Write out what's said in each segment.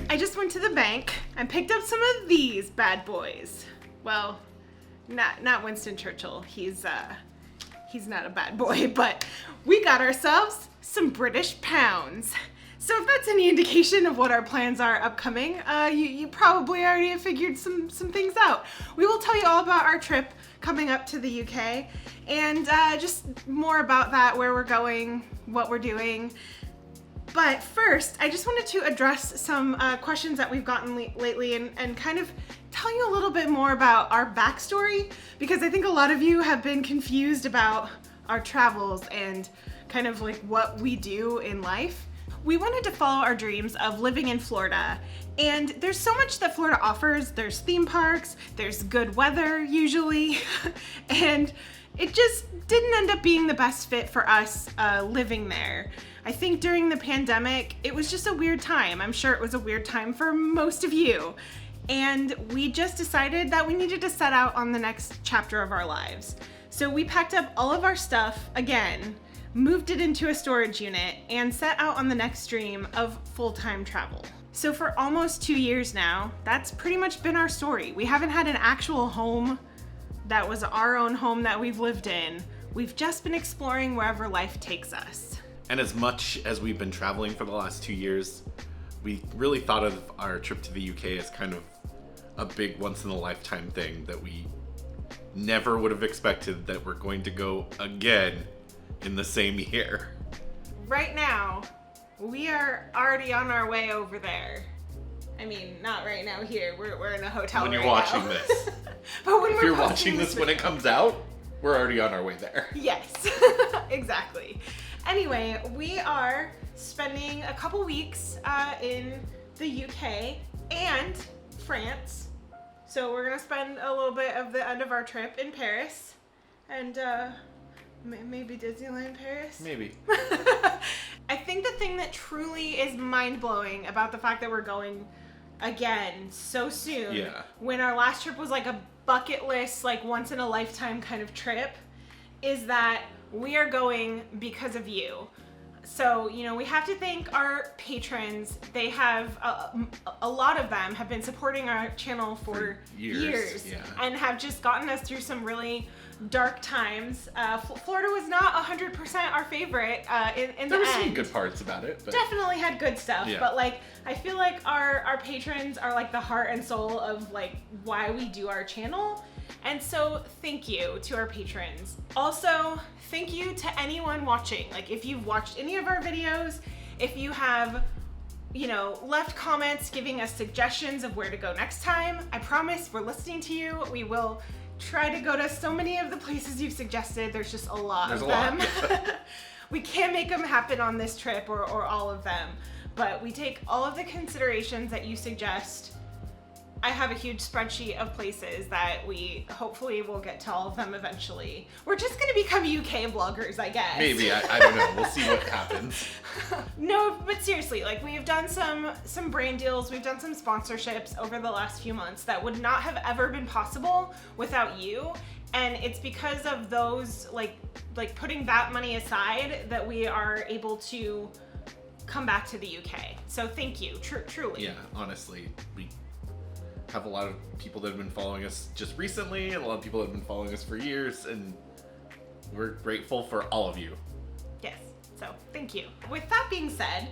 I just went to the bank and picked up some of these bad boys. Well, not Winston Churchill. He's not a bad boy, but we got ourselves some British pounds. So if that's any indication of what our plans are upcoming, you probably already have figured some things out. We will tell you all about our trip coming up to the UK and just more about that, where we're going, what we're doing. But first, I just wanted to address some questions that we've gotten lately and kind of tell you a little bit more about our backstory, because I think a lot of you have been confused about our travels and kind of like what we do in life. We wanted to follow our dreams of living in Florida, and there's so much that Florida offers. There's theme parks, there's good weather usually, and it just didn't end up being the best fit for us living there. I think during the pandemic, it was just a weird time. I'm sure it was a weird time for most of you. And we just decided that we needed to set out on the next chapter of our lives. So we packed up all of our stuff again, moved it into a storage unit, and set out on the next dream of full-time travel. So for almost 2 years now, that's pretty much been our story. We haven't had an actual home that was our own home that we've lived in. We've just been exploring wherever life takes us. And as much as we've been traveling for the last 2 years, we really thought of our trip to the UK as kind of a big once-in-a-lifetime thing that we never would have expected that we're going to go again in the same year. Right now, we are already on our way over there. I mean, not right now here. We're in a hotel when right you're watching now. this. But when if we're you're watching this when it comes out, we're already on our way there. Yes, exactly. Anyway, we are spending a couple weeks in the UK and France. So we're gonna spend a little bit of the end of our trip in Paris and maybe Disneyland Paris. Maybe. I think the thing that truly is mind-blowing about the fact that we're going again so soon, when our last trip was like a bucket list, like once in a lifetime kind of trip, is that we are going because of you. So, we have to thank our patrons. They have, a lot of them have been supporting our channel for years and have just gotten us through some really dark times. Florida was not 100% our favorite in the end. There were some good parts about it. But definitely had good stuff, but like I feel like our patrons are like the heart and soul of like why we do our channel. And so thank you to our patrons. Also, thank you to anyone watching. Like if you've watched any of our videos, if you have, left comments giving us suggestions of where to go next time, I promise we're listening to you. We will try to go to so many of the places you've suggested. There's just a lot of them. We can't make them happen on this trip or all of them, but we take all of the considerations that you suggest. I have a huge spreadsheet of places that we hopefully will get to all of them eventually. We're just gonna become UK vloggers, I guess. Maybe, I don't know. We'll see what happens. No, but seriously, like we've done some brand deals, we've done some sponsorships over the last few months that would not have ever been possible without you. And it's because of those, like putting that money aside, that we are able to come back to the UK. So thank you, truly. Yeah, honestly, we have a lot of people that have been following us just recently, and a lot of people that have been following us for years, and we're grateful for all of you. Yes, so thank you. With that being said,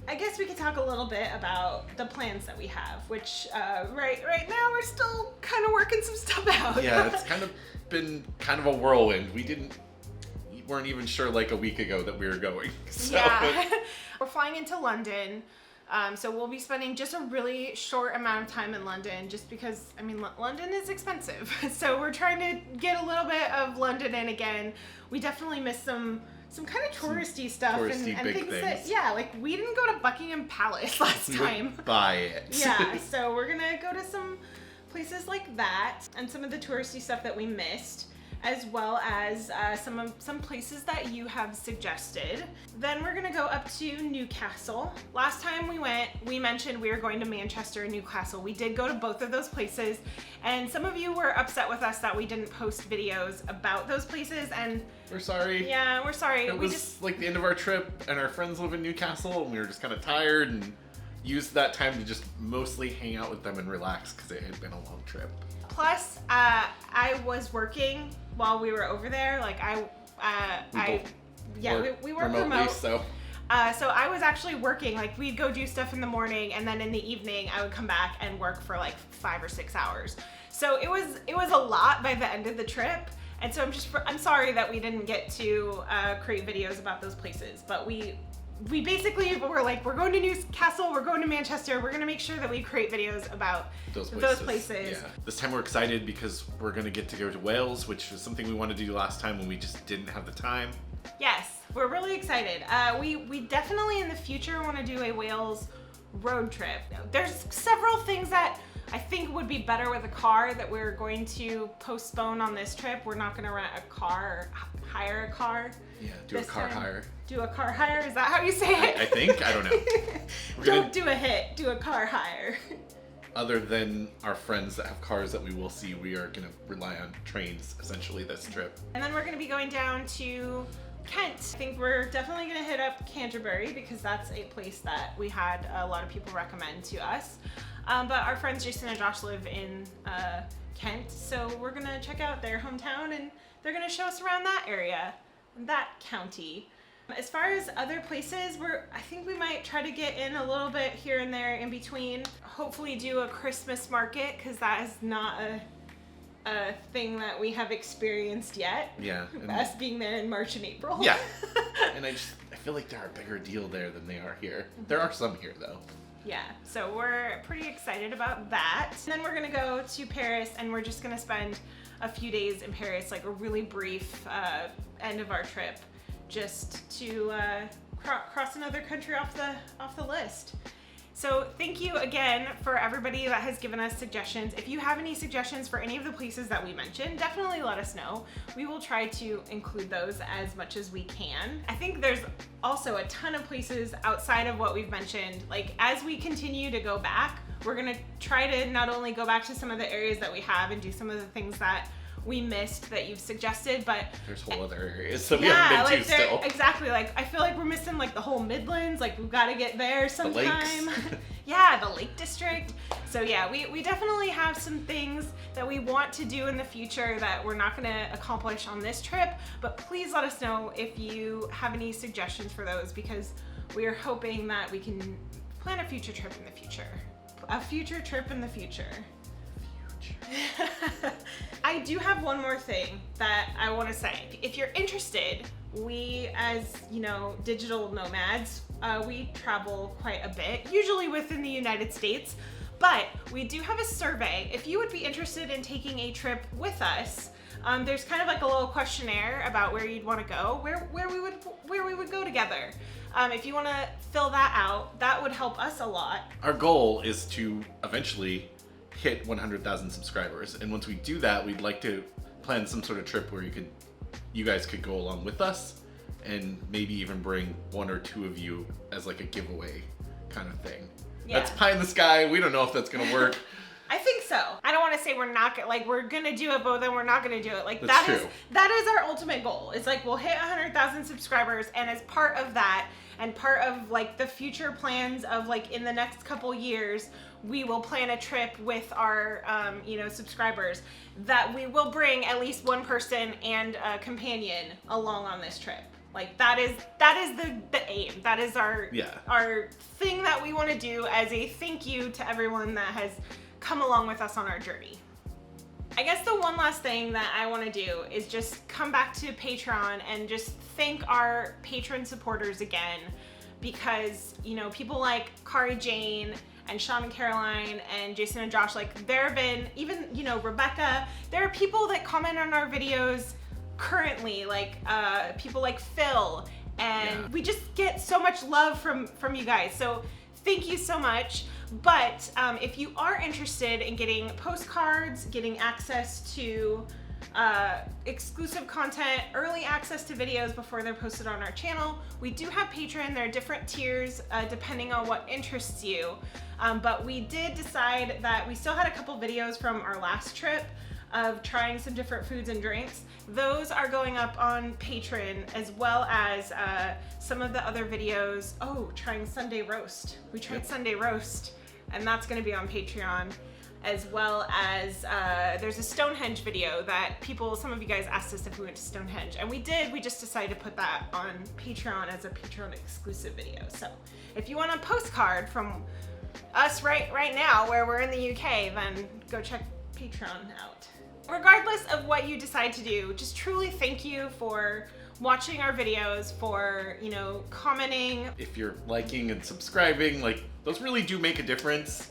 I guess we could talk a little bit about the plans that we have, which right now we're still kind of working some stuff out. Yeah, it's kind of been kind of a whirlwind. We weren't even sure like a week ago that we were going. So. Yeah, we're flying into London. So we'll be spending just a really short amount of time in London, just because, London is expensive. So we're trying to get a little bit of London in again. We definitely missed some kind of touristy stuff and big things that, like we didn't go to Buckingham Palace last time. Buy it. Yeah, so we're gonna go to some places like that and some of the touristy stuff that we missed, as well as some places that you have suggested. Then we're gonna go up to Newcastle. Last time we went, we mentioned we were going to Manchester and Newcastle. We did go to both of those places, and some of you were upset with us that we didn't post videos about those places, and we're sorry. Yeah, we're sorry. It was like the end of our trip, and our friends live in Newcastle, and we were just kind of tired and used that time to just mostly hang out with them and relax because it had been a long trip. Plus, I was working while we were over there. Like we work remotely, remote. so I was actually working. Like we'd go do stuff in the morning, and then in the evening I would come back and work for like 5 or 6 hours. So it was a lot by the end of the trip. And so I'm sorry that we didn't get to create videos about those places, but we basically were like, we're going to Newcastle, we're going to Manchester, we're gonna make sure that we create videos about those places. Yeah. This time we're excited because we're gonna get to go to Wales, which was something we wanted to do last time when we just didn't have the time. Yes, we're really excited. We definitely in the future want to do a Wales road trip. There's several things that I think would be better with a car that we're going to postpone on this trip. We're not gonna rent a car or hire a car. Yeah, do a car hire. Do a car hire? Is that how you say it? I think. I don't know. Don't do a hit. Do a car hire. Other than our friends that have cars that we will see, we are going to rely on trains essentially this trip. And then we're going to be going down to Kent. I think we're definitely going to hit up Canterbury because that's a place that we had a lot of people recommend to us. But our friends Jason and Josh live in Kent, so we're going to check out their hometown and they're going to show us around that area, that county. As far as other places, I think we might try to get in a little bit here and there in between. Hopefully do a Christmas market because that is not a thing that we have experienced yet. Yeah. Us being there in March and April. Yeah. And I feel like they're a bigger deal there than they are here. There are some here though. Yeah, so we're pretty excited about that. And then we're gonna go to Paris and we're just gonna spend a few days in Paris, like a really brief end of our trip, just to cross another country off the list. So thank you again for everybody that has given us suggestions. If you have any suggestions for any of the places that we mentioned, definitely let us know. We will try to include those as much as we can. I think there's also a ton of places outside of what we've mentioned. Like as we continue to go back, we're gonna try to not only go back to some of the areas that we have and do some of the things that we missed that you've suggested, but there's whole other areas that we haven't been to still. Exactly, like I feel like we're missing like the whole Midlands, like we've got to get there sometime. The lakes. Yeah, the Lake District. So yeah, we definitely have some things that we want to do in the future that we're not gonna accomplish on this trip, but please let us know if you have any suggestions for those because we are hoping that we can plan a future trip in the future. A future trip in the future. I do have one more thing that I want to say. If you're interested, we as, digital nomads, we travel quite a bit, usually within the United States, but we do have a survey. If you would be interested in taking a trip with us, there's kind of like a little questionnaire about where you'd want to go, where we would go together. If you want to fill that out, that would help us a lot. Our goal is to eventually hit 100,000 subscribers, and once we do that, we'd like to plan some sort of trip where you guys could go along with us, and maybe even bring one or two of you as like a giveaway kind of thing. Yeah. That's pie in the sky. We don't know if that's gonna work. I think so. I don't want to say we're gonna do it, but then we're not gonna do it. Like that's true. That is our ultimate goal. It's like we'll hit 100,000 subscribers, and as part of that, and part of like the future plans of like in the next couple years, we will plan a trip with our subscribers that we will bring at least one person and a companion along on this trip. Like that is the aim. That is our thing that we want to do as a thank you to everyone that has come along with us on our journey. I guess the one last thing that I want to do is just come back to Patreon and just thank our patron supporters again, because people like Kari Jane and Sean and Caroline and Jason and Josh, like there have been even Rebecca, there are people that comment on our videos currently, like people like Phil, and we just get so much love from you guys, so thank you so much. But if you are interested in getting postcards, getting access to exclusive content, early access to videos before they're posted on our channel, we do have Patreon. There are different tiers depending on what interests you, but we did decide that we still had a couple videos from our last trip of trying some different foods and drinks. Those are going up on Patreon, as well as some of the other videos. Oh, trying Sunday roast. We tried Sunday roast, and that's going to be on Patreon, as well as there's a Stonehenge video that some of you guys asked us if we went to Stonehenge, and we did. We just decided to put that on Patreon as a Patreon exclusive video. So if you want a postcard from us right now where we're in the UK, then go check Patreon out. Regardless of what you decide to do, just truly thank you for watching our videos, for, you know, commenting. If you're liking and subscribing, like, those really do make a difference.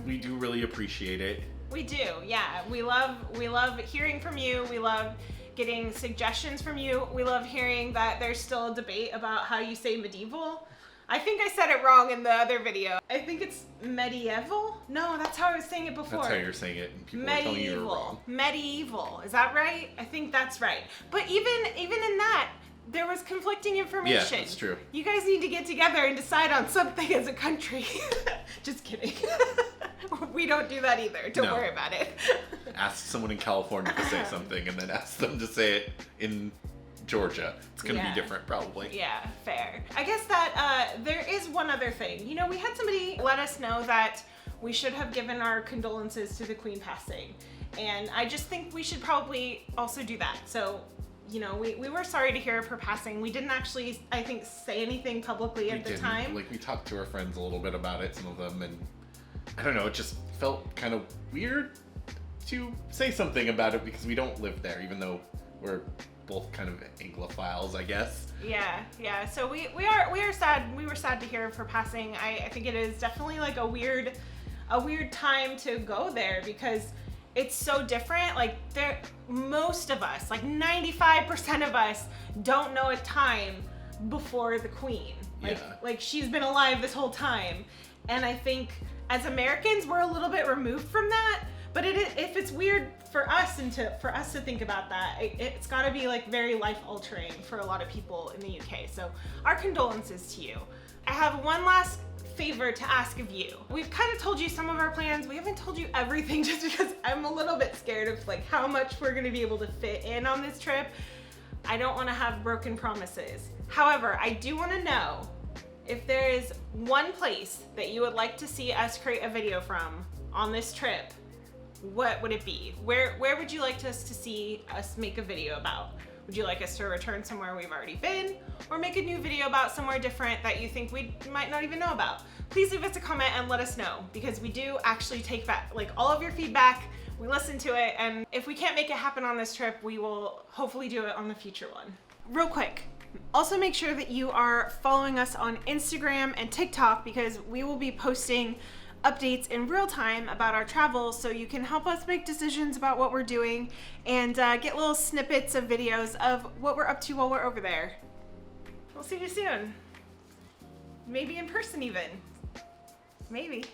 We do really appreciate it. We do, yeah. We love hearing from you. We love getting suggestions from you. We love hearing that there's still a debate about how you say medieval. I think I said it wrong in the other video. I think it's medieval? No, that's how I was saying it before. That's how you're saying it, and people are telling you you're wrong. Medieval. Is that right? I think that's right. But even in that, there was conflicting information. Yeah, that's true. You guys need to get together and decide on something as a country. Just kidding. We don't do that either. Don't worry about it. Ask someone in California to say something, and then ask them to say it in Georgia. It's gonna be different, probably. Yeah, fair. I guess that there is one other thing. You know, we had somebody let us know that we should have given our condolences to the Queen passing, and I just think we should probably also do that. So, you know, we were sorry to hear of her passing. We didn't actually, I think, say anything publicly at the time. Like, we talked to our friends a little bit about it, some of them, and I don't know, it just felt kind of weird to say something about it because we don't live there, even though we're both kind of Anglophiles, I guess. Yeah. So we are sad. We were sad to hear of her passing. I think it is definitely like a weird time to go there because it's so different. Like, most of us, like 95% of us, don't know a time before the Queen. Like she's been alive this whole time, and I think as Americans we're a little bit removed from that. But if it's weird for us for us to think about that, it's got to be like very life-altering for a lot of people in the UK. So our condolences to you. I have one last favor to ask of you. We've kind of told you some of our plans. We haven't told you everything just because I'm a little bit scared of like how much we're going to be able to fit in on this trip. I don't want to have broken promises. However, I do want to know if there is one place that you would like to see us create a video from on this trip. What would it be? Where would you like us to see us make a video about? Would you like us to return somewhere we've already been, or make a new video about somewhere different that you think we might not even know about? Please leave us a comment and let us know, because we do actually take back like all of your feedback. We listen to it, and if we can't make it happen on this trip, we will hopefully do it on the future one. Real quick, also make sure that you are following us on Instagram and TikTok, because we will be posting updates in real time about our travels, so you can help us make decisions about what we're doing and get little snippets of videos of what we're up to while we're over there. We'll see you soon. Maybe in person even. Maybe.